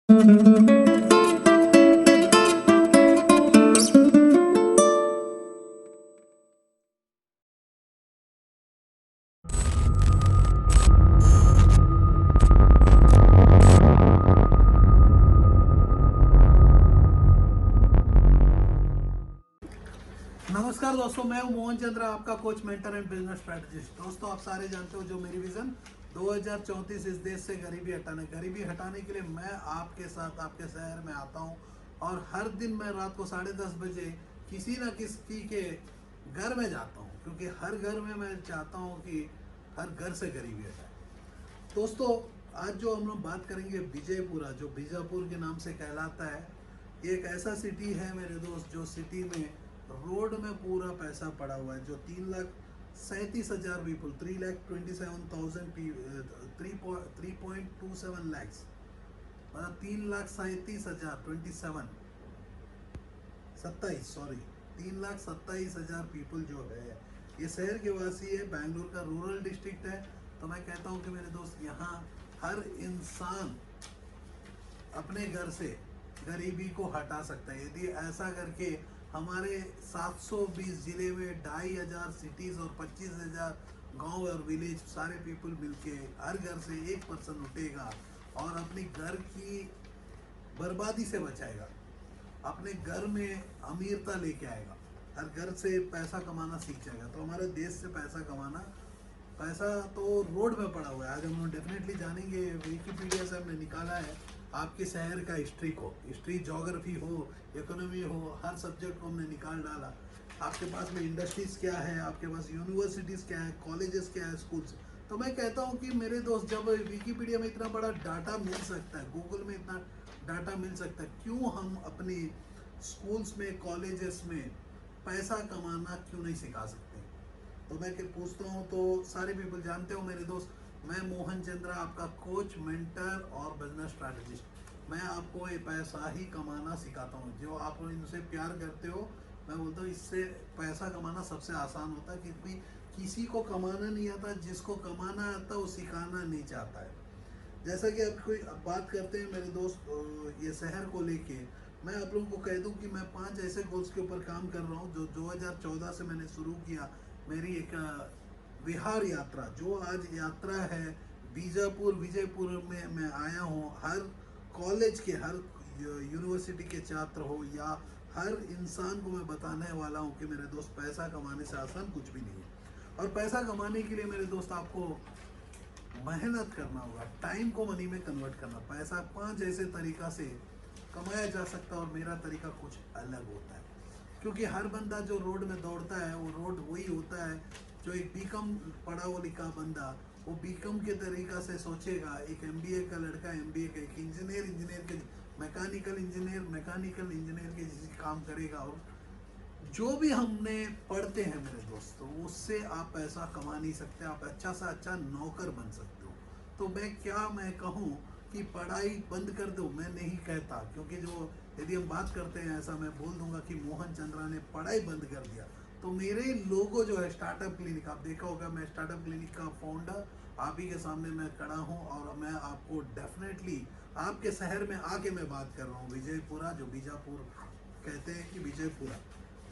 नमस्कार दोस्तों, मैं हूं मोहन चंद्रा, आपका coach, mentor and business strategist. दोस्तों, आप सारे जानते हो जो मेरी विजन 2034 इस देश से गरीबी हटाने के लिए मैं आपके साथ आपके शहर में आता हूं। और हर दिन मैं रात को 10:30 बजे किसी न किसी के घर में जाता हूं, क्योंकि हर घर में मैं चाहता हूं कि हर घर से गरीबी हटाए। दोस्तों, आज जो हम लोग बात करेंगे विजयपुरा, जो बीजापुर के नाम से कहलाता है। ये एक ऐसा सिटी है मेरे दोस्त, जो सिटी में रोड में पूरा पैसा पड़ा हुआ है। जो 3,37,000 पीपल, 3,27,000 लैक्स, मतलब 3,37,000 3,27,000 पीपल जो है, ये शहर के वासी है। बैंगलोर का रूरल डिस्ट्रिक्ट है। तो मैं कहता हूँ कि मेरे दोस्त, यहाँ हर इंसान अपने घर से गरीबी को हटा सकता है यदि ऐसा करके हमारे 720 जिले में 2,500 सिटीज और 25,000 गांव और विलेज, सारे पीपल मिलके हर घर से एक पर्सन उठेगा और अपनी घर की बर्बादी से बचाएगा, अपने घर में अमीरता लेके आएगा, हर घर से पैसा कमाना सीख जाएगा। तो हमारे देश से पैसा कमाना, पैसा तो रोड में पड़ा हुआ है। आज हम लोग डेफिनेटली जानेंगे। विकिपीडिया से हमने निकाला है आपके शहर का हिस्ट्री को, हिस्ट्री, ज्योग्राफी हो, इकोनॉमी हो, हर सब्जेक्ट को हमने निकाल डाला। आपके पास में इंडस्ट्रीज क्या है, आपके पास यूनिवर्सिटीज क्या है, कॉलेजेस क्या है, स्कूल्स। तो मैं कहता हूँ कि मेरे दोस्त, जब विकिपीडिया में इतना बड़ा डाटा मिल सकता है, गूगल में इतना डाटा मिल सकता है, क्यों हम अपनी स्कूल्स में, कॉलेजेस में पैसा कमाना क्यों नहीं सिखा सकते? तो मैं पूछता हूँ, तो सारे पीपल जानते हो मेरे दोस्त, मैं मोहन चंद्रा, आपका कोच, मेंटर और बिजनेस स्ट्रैटेजिस्ट। मैं आपको ये पैसा ही कमाना सिखाता हूँ। जो आप इनसे प्यार करते हो, मैं बोलता हूँ इससे पैसा कमाना सबसे आसान होता है, क्योंकि किसी को कमाना नहीं आता, जिसको कमाना आता है वो सिखाना नहीं चाहता है। जैसा कि आप कोई बात करते हैं मेरे दोस्त, ये शहर को लेके मैं आप लोगों को कह दूं कि मैं 5 ऐसे गोल्स के ऊपर काम कर रहा हूं, जो 2014 से मैंने शुरू किया। मेरी एक विहार यात्रा, जो आज यात्रा है बीजापुर, विजयपुर में मैं आया हूं। हर कॉलेज के, हर यूनिवर्सिटी के छात्र हो या हर इंसान को मैं बताने वाला हूं कि मेरे दोस्त, पैसा कमाने से आसान कुछ भी नहीं है। और पैसा कमाने के लिए मेरे दोस्त आपको मेहनत करना होगा, टाइम को मनी में कन्वर्ट करना। पैसा 5 ऐसे तरीका से कमाया जा सकता है, और मेरा तरीका कुछ अलग होता है। क्योंकि हर बंदा जो रोड में दौड़ता है, वो रोड वही होता है जो एक बीकॉम पढ़ा हुआ लिखा बंदा, वो बीकॉम के तरीका से सोचेगा। एक एमबीए का लड़का एमबीए का, एक इंजीनियर के, मैकेनिकल इंजीनियर के जैसे काम करेगा। और जो भी हमने पढ़ते हैं मेरे दोस्तों, उससे आप पैसा कमा नहीं सकते। आप अच्छा से अच्छा नौकर बन सकते हो। तो मैं कहूँ कि पढ़ाई बंद कर दो, मैं नहीं कहता, क्योंकि जो यदि हम बात करते हैं, ऐसा मैं बोल दूंगा कि मोहन चंद्रा ने पढ़ाई बंद कर दिया, तो मेरे लोगो जो है स्टार्टअप क्लिनिक, आप देखा होगा, मैं स्टार्टअप क्लिनिक का फाउंडर आप ही के सामने मैं खड़ा हूँ। और मैं आपको डेफिनेटली आपके शहर में आके मैं बात कर रहा हूँ, विजयपुरा, जो बीजापुर कहते हैं कि विजयपुरा।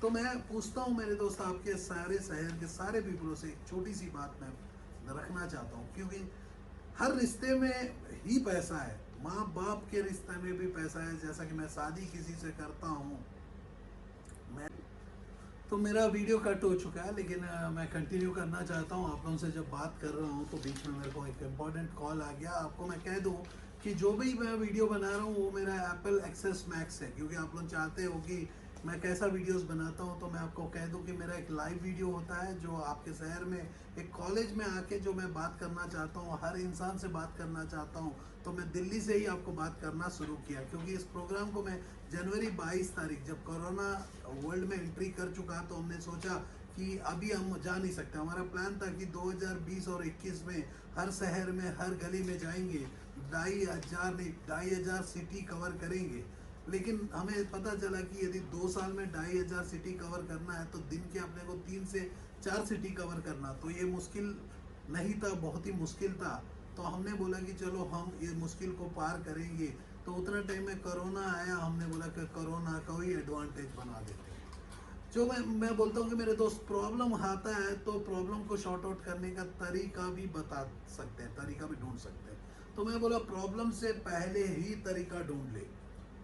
तो मैं पूछता हूँ मेरे दोस्त, आपके सारे शहर के सारे पीपलों से एक छोटी सी बात मैं रखना चाहता हूँ, क्योंकि हर रिश्ते में ही पैसा है। माँ बाप के रिश्ते में भी पैसा है। जैसा कि मैं शादी किसी से करता हूँ, मैं तो मेरा वीडियो कट हो चुका है, लेकिन मैं कंटिन्यू करना चाहता हूँ। आप लोगों से जब बात कर रहा हूँ, तो बीच में मेरे को एक इम्पॉर्टेंट कॉल आ गया। आपको मैं कह दूँ कि जो भी मैं वीडियो बना रहा हूँ, वो मेरा एप्पल एक्सेस मैक्स है, क्योंकि आप लोग चाहते हो कि मैं कैसा वीडियोस बनाता हूँ। तो मैं आपको कह दूँ कि मेरा एक लाइव वीडियो होता है, जो आपके शहर में एक कॉलेज में आके जो मैं बात करना चाहता हूँ, हर इंसान से बात करना चाहता हूँ। तो मैं दिल्ली से ही आपको बात करना शुरू किया, क्योंकि इस प्रोग्राम को मैं जनवरी 22 तारीख, जब कोरोना वर्ल्ड में एंट्री कर चुका, तो हमने सोचा कि अभी हम जा नहीं सकते। हमारा प्लान था कि 2020 और 21 में हर शहर में, हर गली में जाएंगे, 2,500 सिटी कवर करेंगे। लेकिन हमें पता चला कि यदि 2 साल में 2,500 सिटी कवर करना है, तो दिन के अपने को 3 से 4 सिटी कवर करना, तो ये मुश्किल नहीं था, बहुत ही मुश्किल था। तो हमने बोला कि चलो हम ये मुश्किल को पार करेंगे। तो उतना टाइम में कोरोना आया, हमने बोला कि कोरोना का ही एडवांटेज बना देते हैं। जो मैं बोलता हूँ कि मेरे दोस्त प्रॉब्लम आता है तो प्रॉब्लम को शॉर्ट आउट करने का तरीका भी बता सकते हैं, तरीका भी ढूंढ सकते हैं। तो मैं बोला प्रॉब्लम से पहले ही तरीका ढूंढ ले,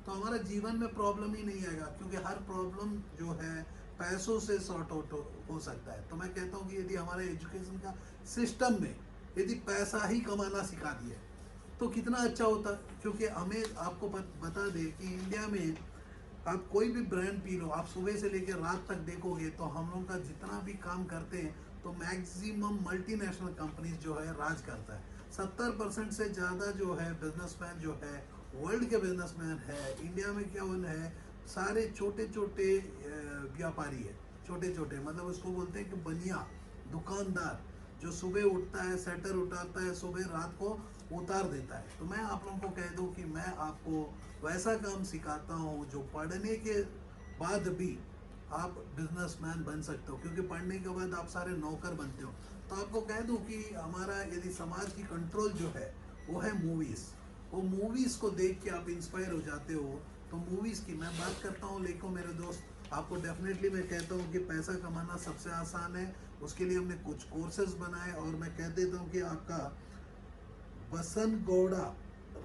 तो हमारा जीवन में प्रॉब्लम ही नहीं आएगा, क्योंकि हर प्रॉब्लम जो है पैसों से सॉर्ट आउट हो सकता है। तो मैं कहता हूँ कि यदि हमारे एजुकेशन का सिस्टम में यदि पैसा ही कमाना सिखा दिया तो कितना अच्छा होता। क्योंकि हमें आपको बता दे कि इंडिया में आप कोई भी ब्रांड पी लो, आप सुबह से लेकर रात तक देखोगे तो हम लोग का जितना भी काम करते हैं तो मैक्सिमम मल्टीनेशनल कंपनीज जो है राज करता है। 70% से ज़्यादा जो है बिजनेसमैन जो है वर्ल्ड के बिजनेसमैन है। इंडिया में क्या वन है, सारे छोटे छोटे व्यापारी है, छोटे छोटे मतलब उसको बोलते हैं कि बनिया दुकानदार, जो सुबह उठता है, सेटर उठाता है, सुबह रात को उतार देता है। तो मैं आप लोगों को कह दूं कि मैं आपको वैसा काम सिखाता हूं जो पढ़ने के बाद भी आप बिजनेसमैन बन सकते हो, क्योंकि पढ़ने के बाद आप सारे नौकर बनते हो। तो आपको कह दूं कि हमारा यदि समाज की कंट्रोल जो है वो है मूवीज़। वो मूवीज़ को देख के आप इंस्पायर हो जाते हो। तो मूवीज़ की मैं बात करता हूँ, लेकिन मेरे दोस्त आपको डेफिनेटली मैं कहता हूँ कि पैसा कमाना सबसे आसान है। उसके लिए हमने कुछ कोर्सेज बनाए, और मैं कह देता हूँ कि आपका बसंत गौड़ा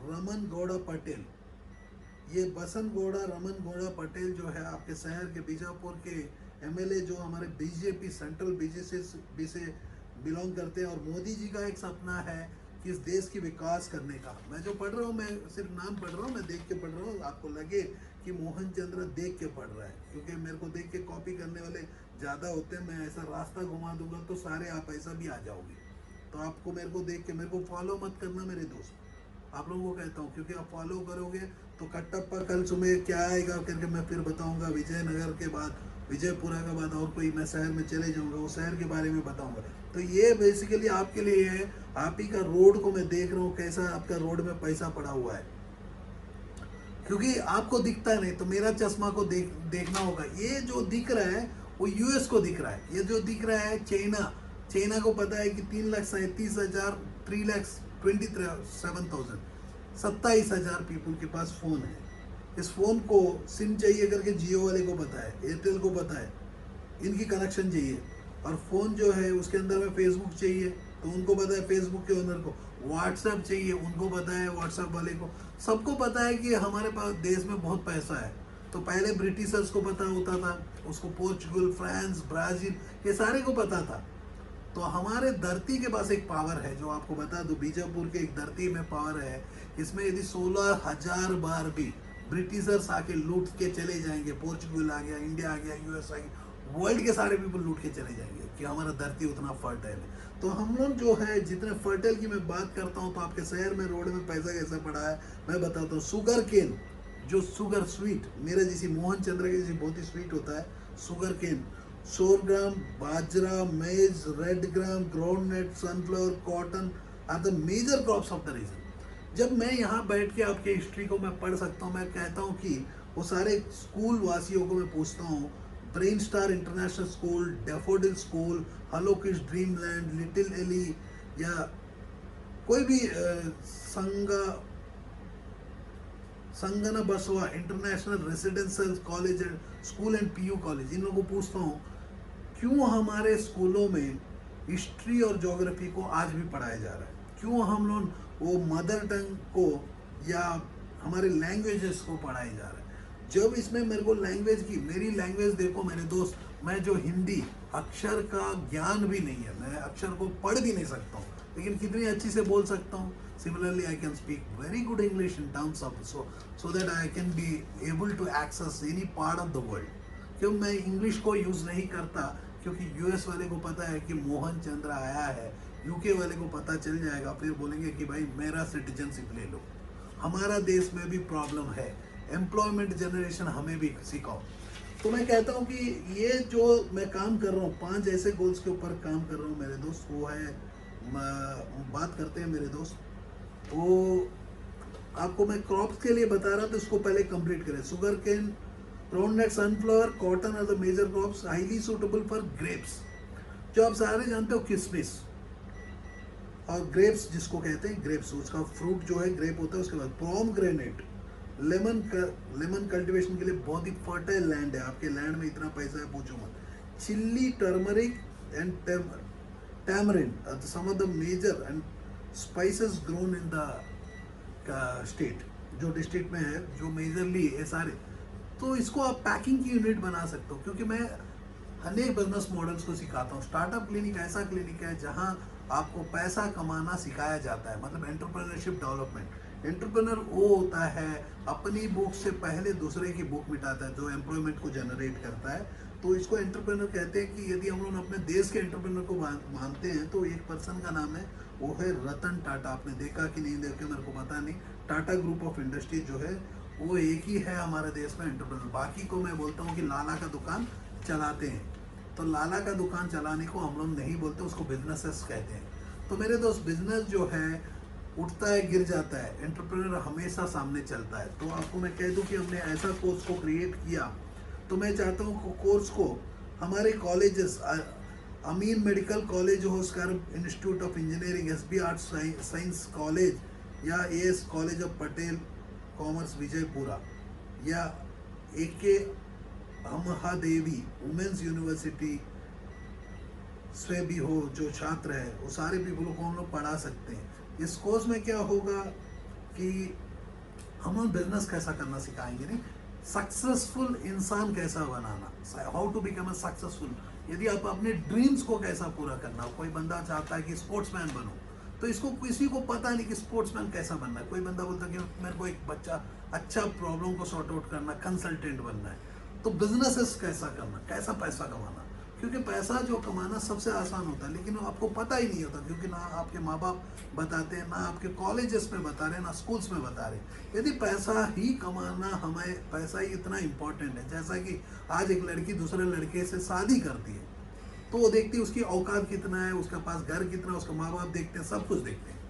रमन गौड़ा पटेल, ये बसंत गौड़ा रमन गौड़ा पटेल जो है आपके शहर के बीजापुर के एमएलए, जो हमारे बीजेपी सेंट्रल बीजेपी से बिलोंग करते हैं। और मोदी जी का एक सपना है कि इस देश की विकास करने का। मैं जो पढ़ रहा हूँ, मैं सिर्फ नाम पढ़ रहा हूँ, मैं देख के पढ़ रहा हूँ। आपको लगे कि मोहन चंद्र देख के पढ़ रहा है, क्योंकि मेरे को देख के कॉपी करने वाले ज़्यादा होते हैं। मैं ऐसा रास्ता घुमा दूंगा तो सारे आप ऐसा भी आ जाओगे। तो आपको मेरे को देख के मेरे को फॉलो मत करना मेरे दोस्त, आप लोगों को कहता हूँ, क्योंकि आप फॉलो करोगे तो कटप्पा कल सुबह क्या आएगा करके मैं फिर बताऊंगा। विजयनगर के बाद, विजयपुरा के बाद और कोई मैं शहर में चले जाऊंगा, वो शहर के बारे में बताऊंगा। तो ये बेसिकली आपके लिए है। आप ही का रोड को मैं देख रहा हूँ, कैसा आपका रोड में पैसा पड़ा हुआ है, क्योंकि आपको दिखता नहीं, तो मेरा चश्मा को देखना होगा। ये जो दिख रहा है वो यूएस को दिख रहा है, ये जो दिख रहा है चाइना, चाइना को पता है कि 3,37,000 3,27,000 27,000 पीपल के पास फ़ोन है। इस फ़ोन को सिम चाहिए करके जियो वाले को पता है, एयरटेल को पता है, इनकी कनेक्शन चाहिए। और फ़ोन जो है उसके अंदर में फेसबुक चाहिए तो उनको पता है फेसबुक के ओनर को, व्हाट्सएप चाहिए उनको पता है व्हाट्सएप वाले को। सबको पता है कि हमारे पास देश में बहुत पैसा है। तो पहले ब्रिटिशर्स को पता होता था, उसको पोर्चुगल, फ्रांस, ब्राज़ील, ये सारे को पता था। तो हमारे धरती के पास एक पावर है, जो आपको बता दो, बीजापुर के एक धरती में पावर है। इसमें यदि 16,000 बार भी ब्रिटिशर्स आके लूट के चले जाएंगे, पोर्चुगल आ गया, इंडिया आ गया, यूएस आ गया, वर्ल्ड के सारे पीपल लूट के चले जाएंगे, कि हमारा धरती उतना फर्टाइल है। तो हम लोग जो है जितने फर्टाइल की मैं बात करता हूँ, तो आपके शहर में रोड में पैसा कैसा पड़ा है मैं बताता हूँ। शुगर केन, जो शुगर स्वीट मेरे जैसी, मोहन चंद्र के जैसी बहुत ही स्वीट होता है, sugar cane, sorghum, bajra, maize, red gram, groundnut, sunflower, cotton are the major crops of the region. जब मैं यहाँ बैठ के आपके हिस्ट्री को मैं पढ़ सकता हूँ, मैं कहता हूँ कि वो सारे स्कूल वासियों को मैं पूछता हूँ, brain star international school, daffodil school, hello kids dream land, little Ellie, या कोई भी Sanganabasava international residential college and school and PU college, इन लोगों को पूछता हूँ क्यों हमारे स्कूलों में हिस्ट्री और ज्योग्राफी को आज भी पढ़ाया जा रहा है, क्यों हम लोग वो मदर टंग को या हमारे लैंग्वेजेस को पढ़ाया जा रहा है। जब इसमें मेरे को लैंग्वेज की, मेरी लैंग्वेज देखो मेरे दोस्त, मैं जो हिंदी अक्षर का ज्ञान भी नहीं है, मैं अक्षर को पढ़ भी नहीं सकता हूँ, लेकिन कितनी अच्छी से बोल सकता हूँ। Similarly, I can speak very good English in terms of so that I can be able to access any part of the world. क्यों मैं इंग्लिश को यूज़ नहीं करता, क्योंकि यूएस वाले को पता है कि मोहन चंद्र आया है, यूके वाले को पता चल जाएगा, फिर बोलेंगे कि भाई मेरा सिटीजनशिप ले लो। हमारा देश में भी प्रॉब्लम है, एम्प्लॉयमेंट जनरेशन हमें भी सिखाओ। तो मैं कहता हूँ कि ये जो मैं काम कर रहा हूँ, 5 ऐसे गोल्स के ऊपर काम कर रहा हूँ मेरे दोस्त, वो है बात करते हैं मेरे दोस्त। वो आपको मैं क्रॉप्स के लिए बता रहा था, इसको पहले कंप्लीट करें। Sugar cane, groundnut, sunflower, cotton are the major crops highly suitable for grapes, जो आप सारे जानते हो, किशमिश और ग्रेप्स जिसको कहते हैं, ग्रेप्स उसका फ्रूट जो है ग्रेप होता है। उसके बाद पोमग्रेनेट, लेमन कल्टीवेशन के लिए बहुत ही फर्टाइल लैंड है, आपके लैंड में इतना पैसा है पूछो मत। Chilli, turmeric and tamarind, some of the major and spices grown in the state, जो डिस्ट्रिक्ट में है, जो मेजरली है सारे, तो इसको आप पैकिंग की यूनिट बना सकते हो। क्योंकि मैं अनेक बिजनेस मॉडल्स को सिखाता हूँ। स्टार्टअप क्लिनिक ऐसा क्लिनिक है जहाँ आपको पैसा कमाना सिखाया जाता है, मतलब एंटरप्रेन्योरशिप डेवलपमेंट। एंटरप्रेन्योर वो होता है अपनी बुक से पहले दूसरे की बुक मिटाता है, जो एम्प्लॉयमेंट को जनरेट करता है। तो इसको एंटरप्रेन्योर कहते हैं। कि यदि हम लोग अपने देश के एंटरप्रेन्योर को मानते हैं तो एक पर्सन का नाम है, वो है रतन टाटा। आपने देखा कि नहीं देखा मेरे को पता नहीं। टाटा ग्रुप ऑफ इंडस्ट्रीज जो है वो एक ही है हमारे देश में एंटरप्रेन्योर। बाकी को मैं बोलता हूँ कि लाला का दुकान चलाते हैं, तो लाला का दुकान चलाने को हम लोग नहीं बोलते, उसको बिजनेसेस कहते हैं। तो मेरे दोस्त, बिजनेस जो है उठता है गिर जाता है, एंटरप्रेन्योर हमेशा सामने चलता है। तो आपको मैं कह दूं कि हमने ऐसा कोर्स को क्रिएट किया, तो मैं चाहता हूँ कोर्स को हमारे कॉलेजेस, अमीन मेडिकल कॉलेज हो, scrub institute of engineering, SB arts science college, या AS college of Patel commerce Vijayapura, या AK महादेवी वुमेन्स यूनिवर्सिटी से भी हो, जो छात्र है वो सारे पीपलों को हम लोग पढ़ा सकते हैं। इस कोर्स में क्या होगा कि हम लोग बिजनेस कैसा करना सिखाएंगे, नहीं सक्सेसफुल इंसान कैसा बनाना, how to become a successful. यदि आप अपने ड्रीम्स को कैसा पूरा करना, कोई बंदा चाहता है कि स्पोर्ट्समैन बनो, तो इसको किसी को पता नहीं कि स्पोर्ट्समैन कैसा बनना है। कोई बंदा बोलता है कि मेरे को एक बच्चा अच्छा प्रॉब्लम को सॉर्ट आउट करना, कंसल्टेंट बनना है। तो बिजनेसेस कैसा करना, कैसा पैसा कमाना, क्योंकि पैसा जो कमाना सबसे आसान होता है, लेकिन आपको पता ही नहीं होता, क्योंकि ना आपके माँ बाप बताते हैं, ना आपके कॉलेजेस में बता रहे, ना स्कूल्स में बता रहे। यदि पैसा ही कमाना, हमें पैसा ही इतना इम्पोर्टेंट है। जैसा कि आज एक लड़की दूसरे लड़के से शादी करती है, तो वो देखती है उसकी औकात कितना है, उसके पास घर कितना है, उसका माँ बाप देखते हैं, सब कुछ देखते हैं।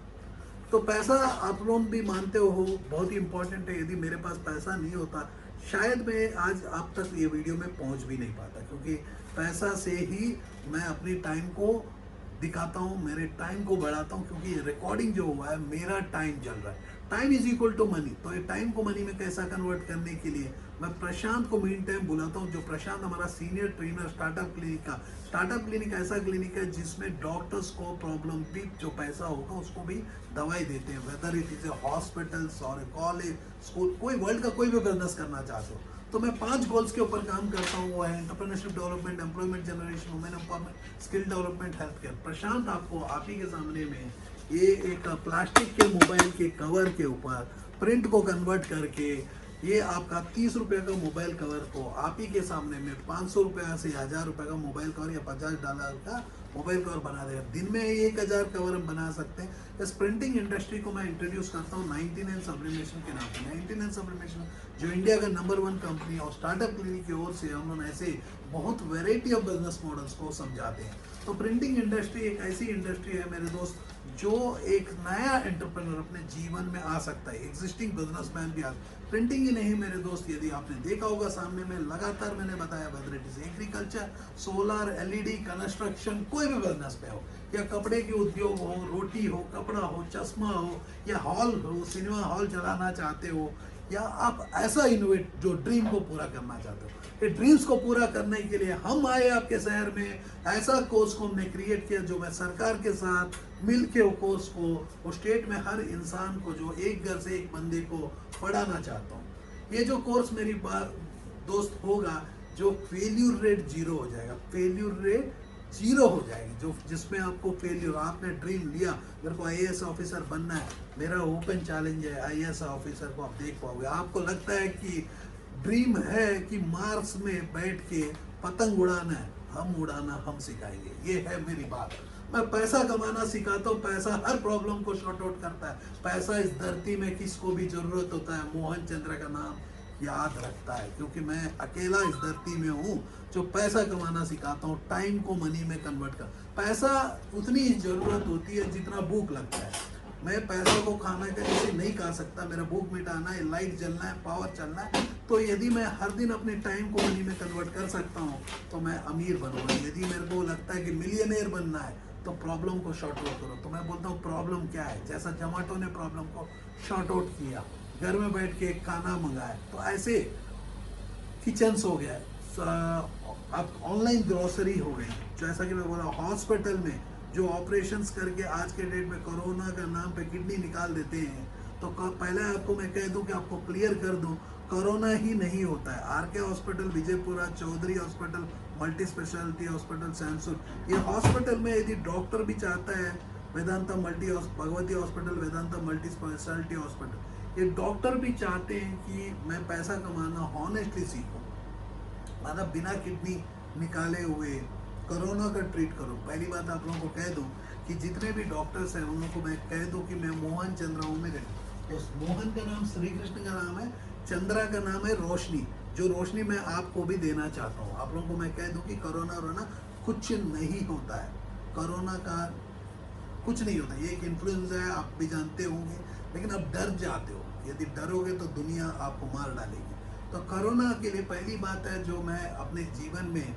तो पैसा आप लोग भी मानते हो बहुत ही इंपॉर्टेंट है। यदि मेरे पास पैसा नहीं होता, शायद मैं आज आप तक ये वीडियो में पहुंच भी नहीं पाता, क्योंकि पैसा से ही मैं अपनी टाइम को दिखाता हूँ, मेरे टाइम को बढ़ाता हूँ। क्योंकि रिकॉर्डिंग जो हुआ है, मेरा टाइम चल रहा है। Time is equal to money. तो ये टाइम को मनी में कैसा कन्वर्ट करने के लिए मैं प्रशांत को मीन टाइम बुलाता हूँ। जो प्रशांत हमारा सीनियर ट्रेनर स्टार्टअप क्लिनिक का, स्टार्टअप क्लिनिक ऐसा क्लिनिक है जिसमें डॉक्टर्स को प्रॉब्लम भी, जो पैसा होगा उसको भी दवाई देते हैं। Whether it is a hospitals और ए कॉलेज, स्कूल, कोई वर्ल्ड का कोई भी बिजनेस करना चाहते हो, तो मैं 5 गोल्स के ऊपर काम करता हूँ। वो है entrepreneurship development, employment generation, women empowerment, skill development, health care. Prashant आपको आप ही के सामने में ये एक प्लास्टिक के मोबाइल के कवर के ऊपर प्रिंट को कन्वर्ट करके, ये आपका 30 रुपये का मोबाइल कवर को आप ही के सामने में 500 रुपये से 1000 रुपये का मोबाइल कवर या $50 का मोबाइल कवर बना देगा। दिन में 1000 कवर हम बना सकते हैं। इस प्रिंटिंग इंडस्ट्री को मैं इंट्रोड्यूस करता हूँ 99 सब्लिमेशन के नाम पे। 99 सब्लिमेशन जो इंडिया का नंबर 1 कंपनी और स्टार्टअप क्लिनिक की ओर से हम लोग ऐसे बहुत वेराइटी ऑफ बिजनेस मॉडल्स को समझाते हैं। तो प्रिंटिंग इंडस्ट्री एक ऐसी इंडस्ट्री है मेरे दोस्त, जो एक नया एंटरप्रेन्योर अपने जीवन में आ सकता है, एग्जिस्टिंग बिजनेसमैन भी आ। प्रिंटिंग ही नहीं मेरे दोस्त, यदि आपने देखा होगा सामने में लगातार मैंने बताया, whether it is agriculture, solar, LED, construction, कोई भी बिजनेस पे हो, या कपड़े के उद्योग हो, रोटी हो, कपड़ा हो, चश्मा हो, या हॉल हो, सिनेमा हॉल चलाना चाहते हो, या आप ऐसा इनोवेट जो ड्रीम को पूरा करना चाहते हो। ये ड्रीम्स को पूरा करने के लिए हम आए आपके शहर में। ऐसा कोर्स को हमने क्रिएट किया जो मैं सरकार के साथ मिल के वो कोर्स को, वो स्टेट में हर इंसान को, जो एक घर से एक बंदे को पढ़ाना चाहता हूँ। ये जो कोर्स मेरी बात दोस्त होगा, जो फेल्यूर रेट 0 हो जाएगा, फेल्यूर रेट 0 हो जाएगी। जो जिसमें आपको फेल्यूर, आपने ड्रीम लिया मेरे को IAS ऑफिसर बनना है, मेरा ओपन चैलेंज है IAS ऑफिसर को आप देख पाओगे। आपको लगता है कि ड्रीम है कि मार्स में बैठ के पतंग उड़ाना है, हम उड़ाना हम सिखाएंगे। ये है मेरी बात। मैं पैसा कमाना सिखाता हूँ, पैसा हर प्रॉब्लम को शॉर्ट आउट करता है। पैसा इस धरती में किसको भी जरूरत होता है, मोहन चंद्र का नाम याद रखता है, क्योंकि मैं अकेला इस धरती में हूँ जो पैसा कमाना सिखाता हूँ, टाइम को मनी में कन्वर्ट कर। पैसा उतनी जरूरत होती है जितना भूख लगता है। मैं पैसा को खाना का जैसे नहीं खा सकता, मेरा भूख मिटाना है, लाइट जलना है, पावर चलना है। तो यदि मैं हर दिन अपने टाइम को मनी में कन्वर्ट कर सकता हूँ तो मैं अमीर बनूंगा। यदि मेरे को लगता है कि मिलियनेयर बनना है तो प्रॉब्लम को शॉर्ट आउट करो। तो मैं बोलता हूँ प्रॉब्लम क्या है, जैसा जोमेटो ने प्रॉब्लम को शॉर्ट आउट किया, घर में बैठ के खाना मंगाए। तो ऐसे किचन्स हो गया, अब ऑनलाइन ग्रोसरी हो गई, जैसा कि मैं बोला हॉस्पिटल में जो ऑपरेशंस करके आज के डेट में कोरोना का नाम पे किडनी निकाल देते हैं। तो पहले आपको मैं कह दूं कि आपको क्लियर कर दूं, कोरोना ही नहीं होता है। RK hospital Vijayapura, Chaudhary hospital, multi speciality hospital सैमसुर, ये हॉस्पिटल में यदि डॉक्टर भी चाहता है, Vedanta Bhagwati hospital, Vedanta multi speciality hospital, ये डॉक्टर भी चाहते हैं कि मैं पैसा कमाना हॉनेस्टली सीखूं, मतलब बिना किडनी निकाले हुए कोरोना का ट्रीट करो। पहली बात आप लोगों को कह दूं कि जितने भी डॉक्टर्स हैं उन लोगों को मैं कह दूं कि मैं मोहन चंद्रा हूँ। मेरे तो मोहन का नाम श्री कृष्ण का नाम है, चंद्रा का नाम है रोशनी, जो रोशनी मैं आपको भी देना चाहता हूँ। आप लोगों को मैं कह दूं कि कोरोना रोना कुछ नहीं होता है, कोरोना का कुछ नहीं होता, ये एक इन्फ्लुएंजा है, आप भी जानते होंगे, लेकिन आप डर जाते हो। यदि डरोगे तो दुनिया आपको मार डालेगी। तो कोरोना के लिए पहली बात है जो मैं अपने जीवन में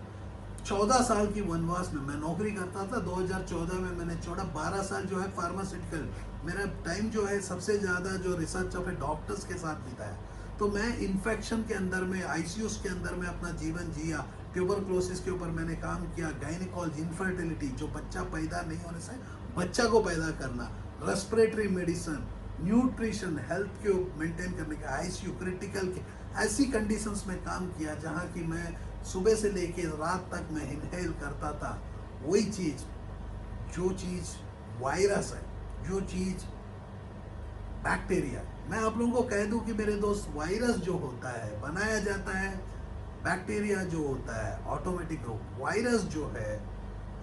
14 साल की वनवास में मैं नौकरी करता था। 2014 में मैंने 12 साल जो है फार्मास्यूटिकल, मेरा टाइम जो है सबसे ज़्यादा जो रिसर्च ऑफ डॉक्टर्स के साथ बिताया। तो मैं इन्फेक्शन के अंदर में, आईसीयूज के अंदर में अपना जीवन जिया। ट्यूबरक्लोसिस के ऊपर मैंने काम किया, गायनिकोलॉजी, इनफर्टिलिटी, जो बच्चा पैदा नहीं होने से बच्चा को पैदा करना, रेस्पिरेटरी मेडिसिन, न्यूट्रिशन, हेल्थ को मेंटेन करने का, आईसीयू, क्रिटिकल के ऐसी कंडीशंस में काम किया जहाँ की मैं सुबह से लेके रात तक मैं इनहेल करता था वही चीज़, जो चीज़ वायरस है, जो चीज़ बैक्टीरिया। मैं आप लोगों को कह दूं कि मेरे दोस्त, वायरस जो होता है बनाया जाता है, बैक्टीरिया जो होता है ऑटोमेटिक, वायरस जो है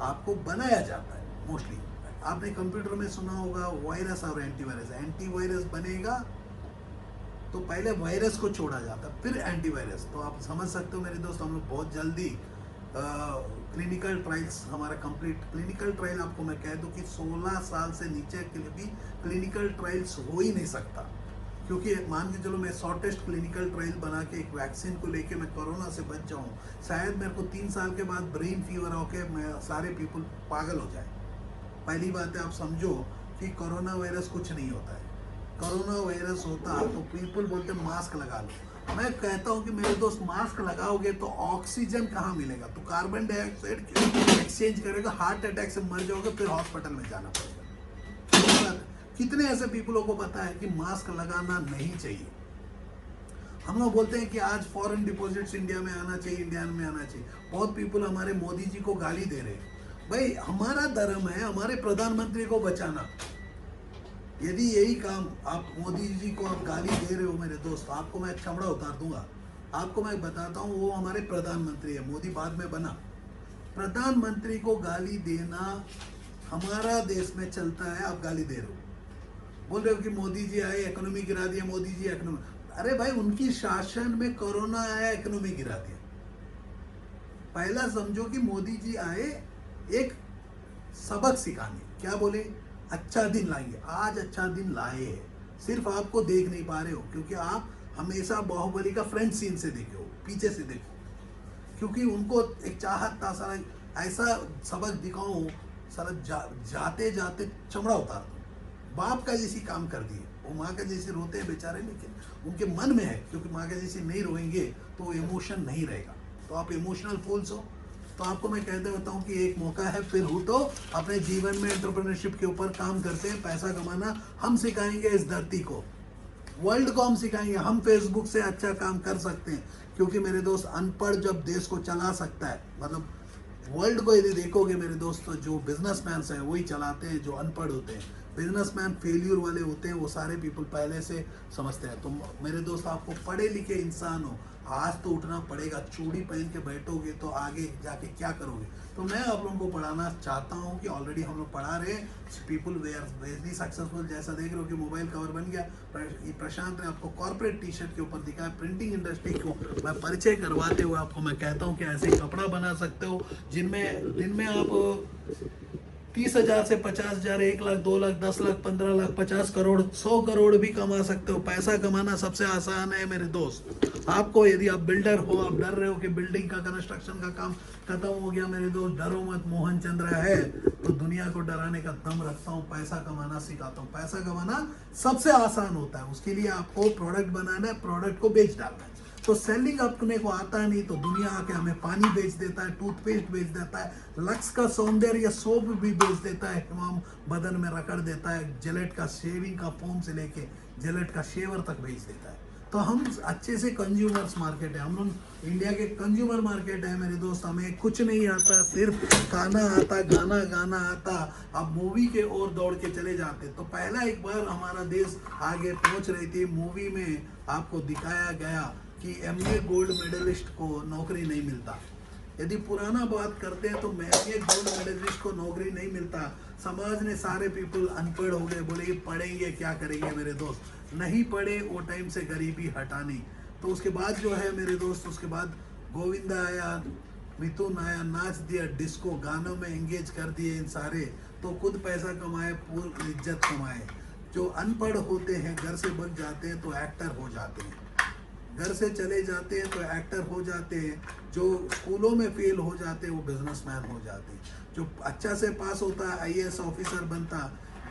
आपको बनाया जाता है। मोस्टली आपने कंप्यूटर में सुना होगा वायरस और एंटीवायरस, एंटीवायरस बनेगा तो पहले वायरस को छोड़ा जाता है फिर एंटीवायरस। तो आप समझ सकते हो मेरे दोस्त, हम लोग बहुत जल्दी क्लिनिकल ट्रायल्स हमारा कंप्लीट, क्लिनिकल ट्रायल आपको मैं कह दूं कि 16 साल से नीचे के लिए भी क्लिनिकल ट्रायल्स हो ही नहीं सकता, क्योंकि मान के चलो मैं शॉर्टेस्ट क्लिनिकल ट्रायल बना के एक वैक्सीन को लेके मैं कोरोना से बच जाऊं, शायद मेरे को 3 साल के बाद ब्रेन फीवर होके मैं सारे पीपल पागल हो जाए। पहली बात है आप समझो कि कोरोना वायरस कुछ नहीं होता है। कोरोना वायरस होता तो पीपल बोलते मास्क लगा लो, मैं कहता हूं कि मेरे दोस्त मास्क लगाओगे तो ऑक्सीजन कहाँ मिलेगा, तो कार्बन डाइऑक्साइड एक्सचेंज करेगा, हार्ट अटैक से मर जाओगे, फिर हॉस्पिटल में जाना पड़ेगा। कितने ऐसे पीपलों को पता है कि मास्क लगाना नहीं चाहिए। हम लोग बोलते हैं कि आज फॉरेन डिपॉजिट्स इंडिया में आना चाहिए, इंडिया में आना चाहिए। बहुत पीपल हमारे मोदी जी को गाली दे रहे हैं। भाई हमारा धर्म है हमारे प्रधानमंत्री को बचाना। यदि यही काम आप मोदी जी को आप गाली दे रहे हो मेरे दोस्त, आपको मैं चमड़ा उतार दूंगा। आपको मैं बताता हूँ वो हमारे प्रधानमंत्री है, मोदी बाद में बना। प्रधानमंत्री को गाली देना हमारा देश में चलता है, आप गाली दे रहे हो, बोल रहे हो कि मोदी जी आए इकोनॉमी गिरा दिया, मोदी जी इकोनॉमी। अरे भाई उनकी शासन में कोरोना आया, इकोनॉमी गिरा दिया। पहला समझो कि मोदी जी आए एक सबक सिखाने, क्या बोले, अच्छा दिन लाएंगे। आज अच्छा दिन लाए हैं, सिर्फ आपको देख नहीं पा रहे हो क्योंकि आप हमेशा बाहुबली का फ्रंट सीन से देखे हो, पीछे से देखो, क्योंकि उनको एक चाहत था सारा ऐसा सबक दिखाओ, सारा जाते जाते चमड़ा उतार दो। बाप का जैसी काम कर दिए, वो माँ का जैसे रोते हैं बेचारे, लेकिन उनके मन में है, क्योंकि माँ का जैसे नहीं रोएंगे तो इमोशन नहीं रहेगा। तो आप इमोशनल फूल्स हो। तो आपको मैं कहते बताऊं कि एक मौका है, फिर हो तो अपने जीवन में एंटरप्रेन्योरशिप के ऊपर काम करते हैं, पैसा कमाना हम सिखाएंगे इस धरती को, वर्ल्ड को हम सिखाएंगे। हम फेसबुक से अच्छा काम कर सकते हैं, क्योंकि मेरे दोस्त अनपढ़ जब देश को चला सकता है, मतलब वर्ल्ड को यदि देखोगे मेरे दोस्त, जो बिजनेसमैन हैं वही चलाते हैं जो अनपढ़ होते हैं। बिजनेसमैन फेल्यूर वाले होते हैं, वो सारे पीपल पहले से समझते हैं। तो मेरे दोस्त आपको पढ़े लिखे इंसान हो, आज तो उठना पड़ेगा। चूड़ी पहन के बैठोगे तो आगे जाके क्या करोगे। तो मैं आप लोगों को पढ़ाना चाहता हूँ कि ऑलरेडी हम लोग पढ़ा रहे हैं, पीपल वे आर वेरी सक्सेसफुल। जैसा देख रहे हो कि मोबाइल कवर बन गया, प्रशांत ने आपको कॉर्पोरेट टी शर्ट के ऊपर दिखाया। प्रिंटिंग इंडस्ट्री को मैं परिचय करवाते हुए आपको मैं कहता हूँ कि ऐसे कपड़ा बना सकते हो जिनमें दिन में आप 30,000 से 50,000, 1 लाख, 2 लाख, 10 लाख, 15 लाख, 50 करोड़, 100 करोड़ भी कमा सकते हो। पैसा कमाना सबसे आसान है मेरे दोस्त। आपको यदि आप बिल्डर हो, आप डर रहे हो कि बिल्डिंग का कंस्ट्रक्शन का काम खत्म हो गया, मेरे दोस्त डरो मत, मोहन चंद्र है तो दुनिया को डराने का दम रखता हूँ। पैसा कमाना सिखाता हूँ। पैसा कमाना सबसे आसान होता है। उसके लिए आपको प्रोडक्ट बनाना है, प्रोडक्ट को बेच डालना है। तो सेलिंग अपने को आता नहीं तो दुनिया आके हमें पानी बेच देता है, टूथपेस्ट बेच देता है, लक्स का सौंदर्य सोप भी बेच देता है, हिमाम बदन में रगड़ देता है, जिलेट का शेविंग का फोम से लेके जिलेट का शेवर तक बेच देता है। तो हम अच्छे से कंज्यूमर्स मार्केट है, हम लोग इंडिया के कंज्यूमर मार्केट है मेरे दोस्त। हमें कुछ नहीं आता, सिर्फ खाना आता, गाना गाना आता। अब मूवी के ओर दौड़ के चले जाते। तो पहला एक बार हमारा देश आगे पहुंच रही थी। मूवी में आपको दिखाया गया कि एमए गोल्ड मेडलिस्ट को नौकरी नहीं मिलता। यदि पुराना बात करते हैं तो एमए गोल्ड मेडलिस्ट को नौकरी नहीं मिलता। समाज ने सारे पीपल अनपढ़ हो गए, बोले पढ़ेंगे क्या करेंगे मेरे दोस्त। नहीं पढ़े वो टाइम से गरीबी हटानी। तो उसके बाद जो है मेरे दोस्त, उसके बाद गोविंदा आया, मिथुन आया, नाच दिया, डिस्को गानों में एंगेज कर दिए इन सारे। तो खुद पैसा कमाए, पूरी इज्जत कमाए। जो अनपढ़ होते हैं, घर से बच जाते हैं तो एक्टर हो जाते हैं, घर से चले जाते हैं तो एक्टर हो जाते हैं। जो स्कूलों में फेल हो जाते हैं वो बिजनेसमैन हो जाते हैं। जो अच्छा से पास होता है आईएएस ऑफिसर बनता,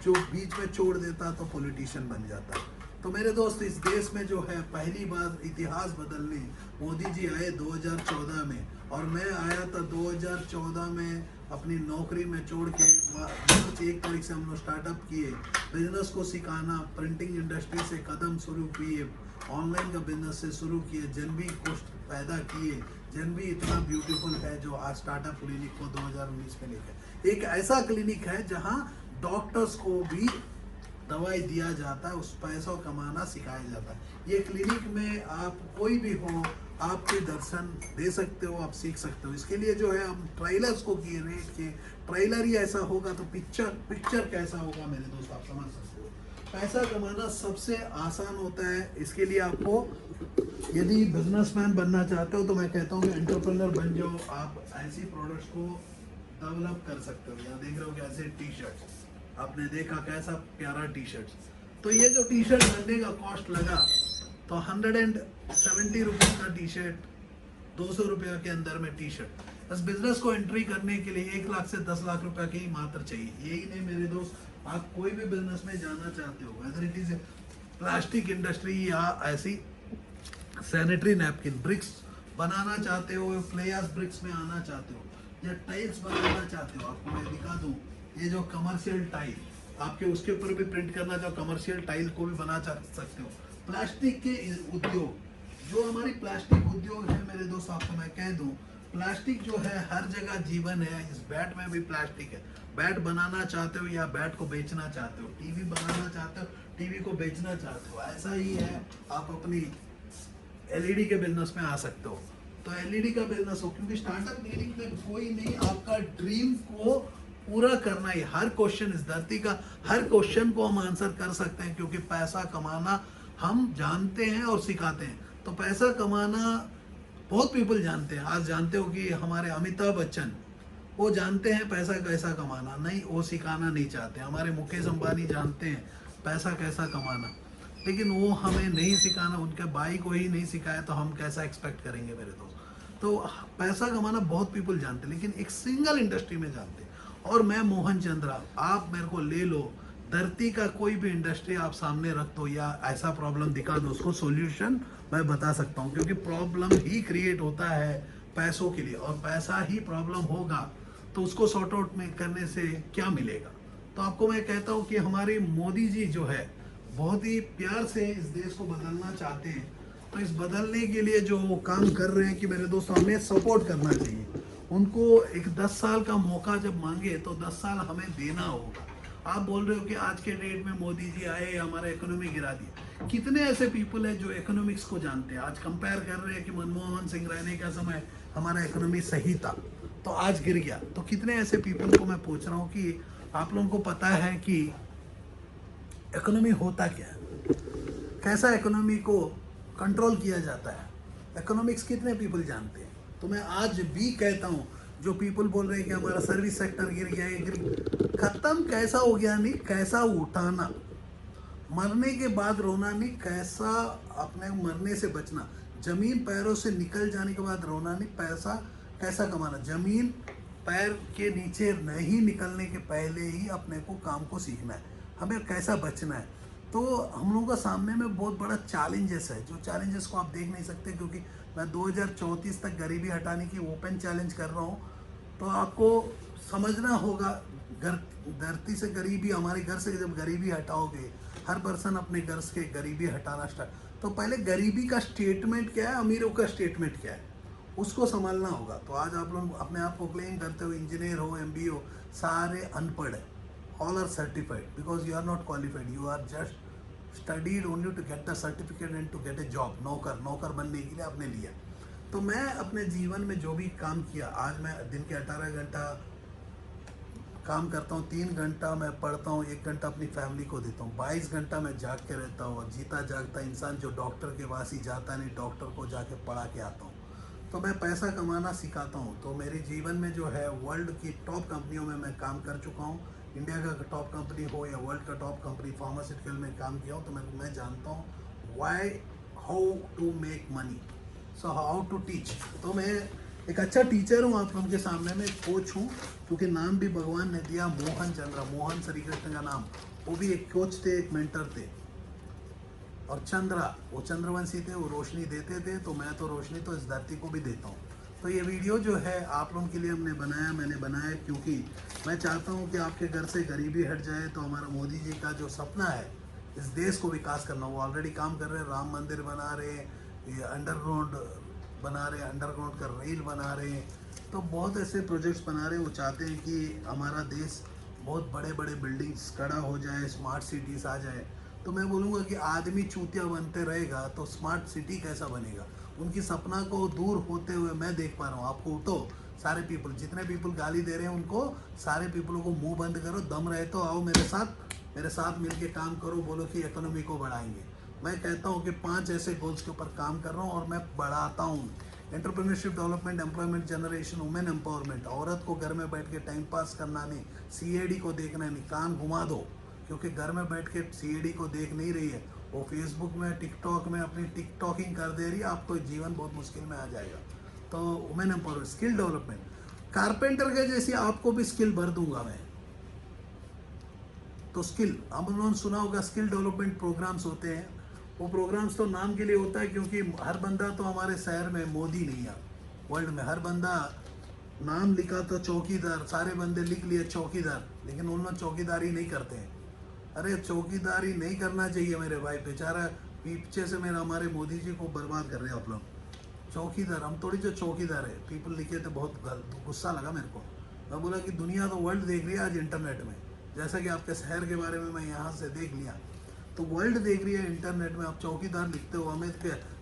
जो बीच में छोड़ देता तो पॉलिटिशियन बन जाता। तो मेरे दोस्त इस देश में जो है पहली बार इतिहास बदलने मोदी जी आए 2014 में, और मैं आया था 2014 में अपनी नौकरी में छोड़ के। मार्च 1 तारीख से हम लोग स्टार्टअप किए, बिजनेस को सिखाना, प्रिंटिंग इंडस्ट्री से कदम शुरू किए, ऑनलाइन का बिजनेस से शुरू किए, जनबी को पैदा किए। जनबी इतना ब्यूटीफुल है जो आज स्टार्टअप क्लिनिक को 2019 में लेकर एक ऐसा क्लिनिक है जहां डॉक्टर्स को भी दवाई दिया जाता है, उस पैसा कमाना सिखाया जाता है। ये क्लिनिक में आप कोई भी हो, आप कोई दर्शन दे सकते हो, आप सीख सकते हो। इसके लिए जो है हम ट्रेलर्स को किए रेट के, ट्रेलर ही ऐसा होगा तो पिक्चर कैसा होगा मेरे दोस्त, आप समझ सकते हो। पैसा कमाना सबसे आसान होता है। इसके लिए आपको यदि बिजनेसमैन बनना चाहते हो तो मैं कहता हूँ कि एंटरप्रेन्योर बन जाओ। आप ऐसी प्रोडक्ट्स को डेवलप कर सकते हो। यहाँ देख रहे हो कि ऐसे टी शर्ट, आपने देखा कैसा प्यारा टी शर्ट। तो ये जो टी शर्ट बनने का कॉस्ट लगा तो 170 रुपीज़ का टी शर्ट, 200 रुपये के अंदर में टी शर्ट। इस बिजनेस को एंट्री करने के लिए 1 लाख से 10 लाख रुपए की मात्र चाहिए। यही नहीं मेरे दोस्त, आप कोई भी बिजनेस में जाना चाहते हो, whether it is plastic industry या ऐसी सैनिटरी नैपकिन, ब्रिक्स बनाना चाहते हो, प्लेयर्स ब्रिक्स में आना चाहते हो, या टाइल्स बनाना चाहते हो, आपको मैं दिखा दूं ये जो कमर्शियल टाइल आपके उसके ऊपर भी प्रिंट करना चाहो, कमर्शियल टाइल को भी बना सकते हो। प्लास्टिक के उद्योग, जो हमारी प्लास्टिक उद्योग है मेरे दोस्त, आपको मैं कह दूं प्लास्टिक जो है हर जगह जीवन है। इस बैट में भी प्लास्टिक है। बैट बनाना चाहते हो या बैट को बेचना चाहते हो, टीवी बनाना चाहते हो, टीवी को बेचना चाहते हो, ऐसा ही है। आप अपनी एलईडी के बिजनेस में आ सकते हो तो एलईडी का बिजनेस हो, क्योंकि स्टार्टअप क्लिनिक में कोई नहीं, आपका ड्रीम को पूरा करना ही। हर क्वेश्चन, इस धरती का हर क्वेश्चन को हम आंसर कर सकते हैं, क्योंकि पैसा कमाना हम जानते हैं और सिखाते हैं। तो पैसा कमाना बहुत पीपल जानते हैं। आज जानते हो कि हमारे अमिताभ बच्चन, वो जानते हैं पैसा कैसा कमाना, नहीं वो सिखाना नहीं चाहते। हमारे मुकेश अंबानी जानते हैं पैसा कैसा कमाना, लेकिन वो हमें नहीं सिखाना, उनके भाई को ही नहीं सिखाया तो हम कैसा एक्सपेक्ट करेंगे मेरे दोस्त। तो पैसा कमाना बहुत पीपल जानते हैं, लेकिन एक सिंगल इंडस्ट्री में जानते हैं, और मैं मोहन चंद्रा। आप मेरे को ले लो, धरती का कोई भी इंडस्ट्री आप सामने रख दो या ऐसा प्रॉब्लम दिखा दो, उसको सॉल्यूशन मैं बता सकता हूँ, क्योंकि प्रॉब्लम ही क्रिएट होता है पैसों के लिए, और पैसा ही प्रॉब्लम होगा तो उसको सॉर्ट आउट में करने से क्या मिलेगा। तो आपको मैं कहता हूँ कि हमारे मोदी जी जो है बहुत ही प्यार से इस देश को बदलना चाहते हैं। तो इस बदलने के लिए जो वो काम कर रहे हैं कि मेरे दोस्तों हमें सपोर्ट करना चाहिए। उनको एक 10 साल का मौका जब मांगे तो 10 साल हमें देना होगा। आप बोल रहे हो कि आज के डेट में मोदी जी आए हमारा इकोनॉमी गिरा दिया। कितने ऐसे पीपल हैं जो इकोनॉमिक्स को जानते हैं? आज कंपेयर कर रहे हैं कि मनमोहन सिंह रहने का समय हमारा इकोनॉमी सही था तो आज गिर गया। तो कितने ऐसे पीपल को मैं पूछ रहा हूँ कि आप लोगों को पता है कि इकोनॉमी होता क्या है, कैसा इकोनॉमी को कंट्रोल किया जाता है, इकोनॉमिक्स कितने पीपल जानते हैं? तो मैं आज भी कहता हूँ जो पीपल बोल रहे हैं कि हमारा सर्विस सेक्टर गिर गया, ये गिर, खत्म कैसा हो गया, नहीं कैसा उठाना, मरने के बाद रोना नहीं, कैसा अपने मरने से बचना, जमीन पैरों से निकल जाने के बाद रोना नहीं, पैसा कैसा कमाना, जमीन पैर के नीचे नहीं निकलने के पहले ही अपने को काम को सीखना है, हमें कैसा बचना है। तो हम लोगों का सामने में बहुत बड़ा चैलेंजेस है, जो चैलेंजेस को आप देख नहीं सकते, क्योंकि मैं 2034 तक गरीबी हटाने की ओपन चैलेंज कर रहा हूँ। तो आपको समझना होगा, घर धरती से गरीबी, हमारे घर से जब गरीबी हटाओगे, हर पर्सन अपने घर से गरीबी हटाना स्टार्ट, तो पहले गरीबी का स्टेटमेंट क्या है, अमीरों का स्टेटमेंट क्या है, उसको संभालना होगा। तो आज आप लोग अपने आप को क्लेम करते हो, इंजीनियर हो, एमबीए हो, सारे अनपढ़ है, all are certified because you are not qualified, you are just studied only to get the certificate and to get a job, नौकर बनने के लिए आपने लिया। तो मैं अपने जीवन में जो भी काम किया, आज मैं दिन के 18 घंटा काम करता हूँ, 3 घंटा मैं पढ़ता हूँ, 1 घंटा अपनी फैमिली को देता हूँ, 22 घंटा मैं जाग के रहता हूँ। और जीता जागता इंसान जो डॉक्टर के पास ही जाता नहीं, डॉक्टर को जाके पढ़ा के आता हूँ। तो मैं पैसा कमाना सिखाता हूँ। तो मेरे जीवन में जो है, वर्ल्ड की टॉप कंपनियों में मैं काम कर चुका हूँ, इंडिया का टॉप कंपनी हो या वर्ल्ड का टॉप कंपनी, फार्मास्यूटिकल में काम किया हूँ। तो मैं जानता हूँ why, how to make money, so how to teach. तो मैं एक अच्छा टीचर हूँ आप लोगों के सामने में, कोच हूँ, क्योंकि नाम भी भगवान ने दिया मोहन चंद्र, मोहन श्री कृष्ण का नाम, वो भी एक कोच थे, एक मेंटर थे। और चंद्रा, वो चंद्रवंशी थे, वो रोशनी देते थे, तो मैं तो रोशनी तो इस धरती को भी देता हूँ। तो ये वीडियो जो है आप लोगों के लिए मैंने बनाया क्योंकि मैं चाहता हूँ कि आपके घर से गरीबी हट जाए। तो हमारा मोदी जी का जो सपना है इस देश को विकास करना, वो ऑलरेडी काम कर रहे हैं, राम मंदिर बना रहे हैं, ये अंडरग्राउंड बना रहे हैं, अंडरग्राउंड का रेल बना रहे हैं, तो बहुत ऐसे प्रोजेक्ट्स बना रहे हैं। वो चाहते हैं कि हमारा देश बहुत बड़े बड़े बिल्डिंग्स खड़ा हो जाए, स्मार्ट सिटीज़ आ जाए। तो मैं बोलूँगा कि आदमी चूतिया बनते रहेगा तो स्मार्ट सिटी कैसा बनेगा। उनकी सपना को दूर होते हुए मैं देख पा रहा हूँ। आपको उठो, सारे पीपल, जितने पीपल गाली दे रहे हैं उनको, सारे पीपलों को मुंह बंद करो, दम रहे तो आओ मेरे साथ मिलके काम करो, बोलो कि इकोनॉमी को बढ़ाएंगे। मैं कहता हूँ कि 5 ऐसे गोल्स के ऊपर काम कर रहा हूँ और मैं बढ़ाता हूँ। Entrepreneurship development, employment generation, women empowerment, औरत को घर में बैठ के टाइम पास करना नहीं, सीएडी को देखना नहीं, कान घुमा दो, क्योंकि घर में बैठ के सीएडी को देख नहीं रही है, वो फेसबुक में, टिकटॉक में अपनी टिकटॉकिंग कर दे रही है, आपको जीवन बहुत मुश्किल में आ जाएगा। तो women empowerment, skill development, carpenter के जैसी आपको भी स्किल भर दूंगा मैं। तो स्किल, हम लोगों ने सुना होगा स्किल डेवलपमेंट प्रोग्राम्स होते हैं, वो प्रोग्राम्स तो नाम के लिए होता है, क्योंकि हर बंदा तो हमारे शहर में मोदी नहीं है, वर्ल्ड में हर बंदा नाम लिखा तो चौकीदार, सारे बंदे लिख लिए चौकीदार, लेकिन उन लोग चौकीदारी नहीं करते हैं। अरे चौकीदारी नहीं करना चाहिए मेरे भाई, बेचारा पीछे से मेरा, हमारे मोदी जी को बर्बाद कर रहे हैं आप लोग। चौकीदार हम थोड़ी, जो चौकीदार है, पीपल लिखे थे, बहुत गुस्सा लगा मेरे को। मैं बोला कि दुनिया तो वर्ल्ड देख रही है आज इंटरनेट में, जैसा कि आपके शहर के बारे में मैं यहाँ से देख लिया, तो वर्ल्ड देख रही है इंटरनेट में। आप चौकीदार लिखते हो, हमें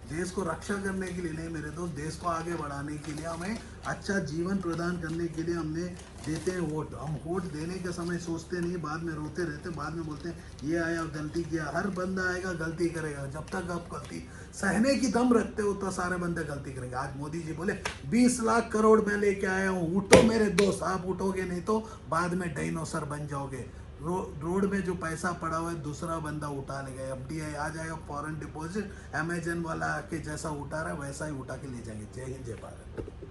देश को रक्षा करने के लिए नहीं मेरे दोस्त, देश को आगे बढ़ाने के लिए, हमें अच्छा जीवन प्रदान करने के लिए हमने देते हैं वोट। हम वोट देने के समय सोचते नहीं, बाद में रोते रहते, बाद में बोलते हैं ये आया गलती किया। हर बंदा आएगा गलती करेगा, जब तक आप गलती सहने की दम रखते हो तो सारे बंदे गलती करेंगे। आज मोदी जी बोले 20 लाख करोड़ मैं लेके आया हूँ, उठो मेरे दोस्त, आप उठोगे नहीं तो बाद में डायनासोर बन जाओगे। रोड में जो पैसा पड़ा हुआ है दूसरा बंदा उठा लेगा, एफडीआई आ जाएगा, फॉरेन डिपॉजिट, अमेजन वाला आके जैसा उठा रहा है वैसा ही उठा के ले जाएंगे। जय हिंद, जय Bharat.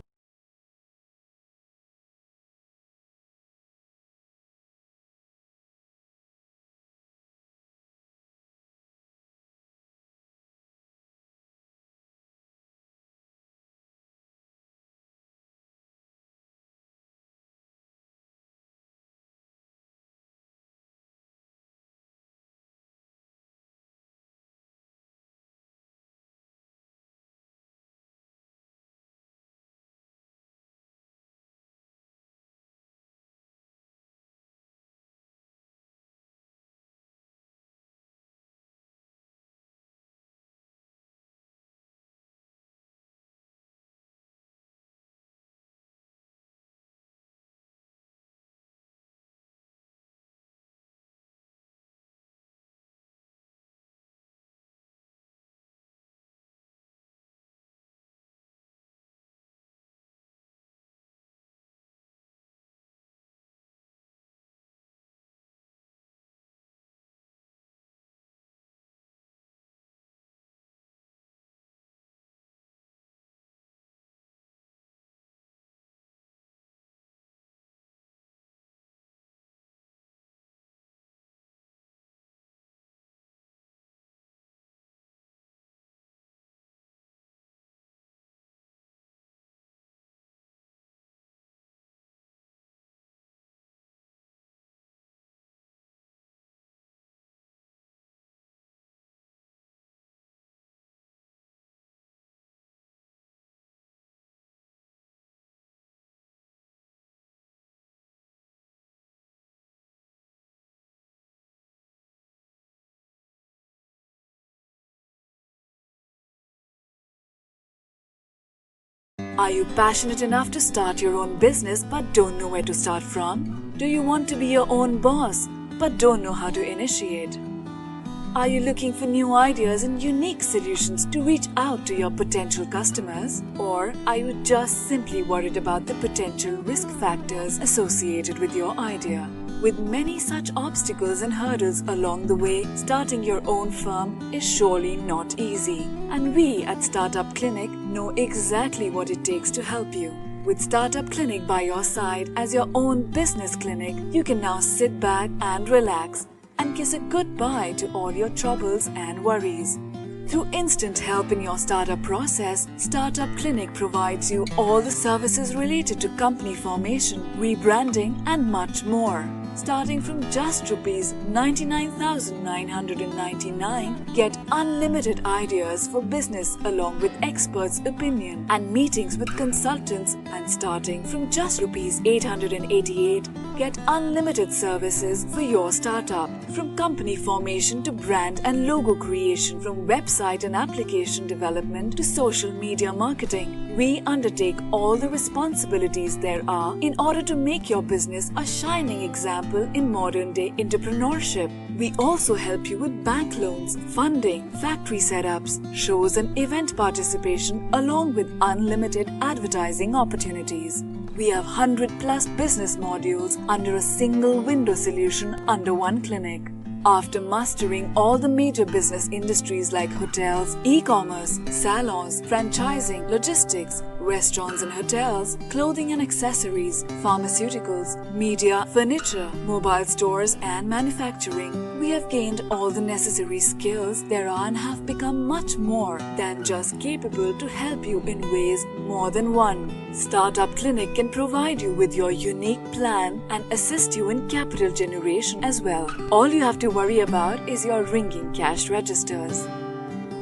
Are you passionate enough to start your own business but don't know where to start from? Do you want to be your own boss but don't know how to initiate? Are you looking for new ideas and unique solutions to reach out to your potential customers? Or are you just simply worried about the potential risk factors associated with your idea? With many such obstacles and hurdles along the way, starting your own firm is surely not easy. And we at Startup Clinic know exactly what it takes to help you. With Startup Clinic by your side as your own business clinic, you can now sit back and relax and kiss a goodbye to all your troubles and worries. Through instant help in your startup process, Startup Clinic provides you all the services related to company formation, rebranding and much more. Starting from just Rs 99,999, get unlimited ideas for business along with experts' opinion and meetings with consultants, and starting from just Rs 888, get unlimited services for your startup. From company formation to brand and logo creation, from website and application development to social media marketing, we undertake all the responsibilities there are in order to make your business a shining example in modern-day entrepreneurship. We also help you with bank loans, funding, factory setups, shows and event participation along with unlimited advertising opportunities. We have 100+ business modules under a single window solution under one clinic. After mastering all the major business industries like hotels, e-commerce, salons, franchising, logistics, restaurants and hotels, clothing and accessories, pharmaceuticals, media, furniture, mobile stores and manufacturing, we have gained all the necessary skills there are and have become much more than just capable to help you in ways more than one. Startup Clinic can provide you with your unique plan and assist you in capital generation as well. All you have to worry about is your ringing cash registers.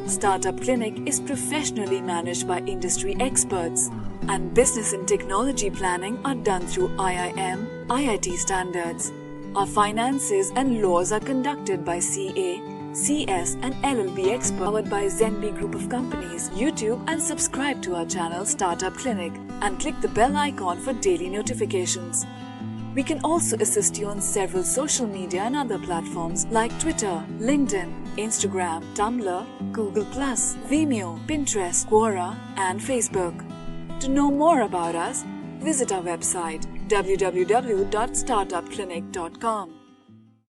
Startup Clinic is professionally managed by industry experts, and business and technology planning are done through IIM, IIT standards. Our finances and laws are conducted by CA, CS and LLB experts, powered by Zenby Group of Companies. YouTube and subscribe to our channel Startup Clinic and click the bell icon for daily notifications. We can also assist you on several social media and other platforms like Twitter, LinkedIn, Instagram, Tumblr, Google+, Vimeo, Pinterest, Quora and Facebook. To know more about us, visit our website www.startupclinic.com.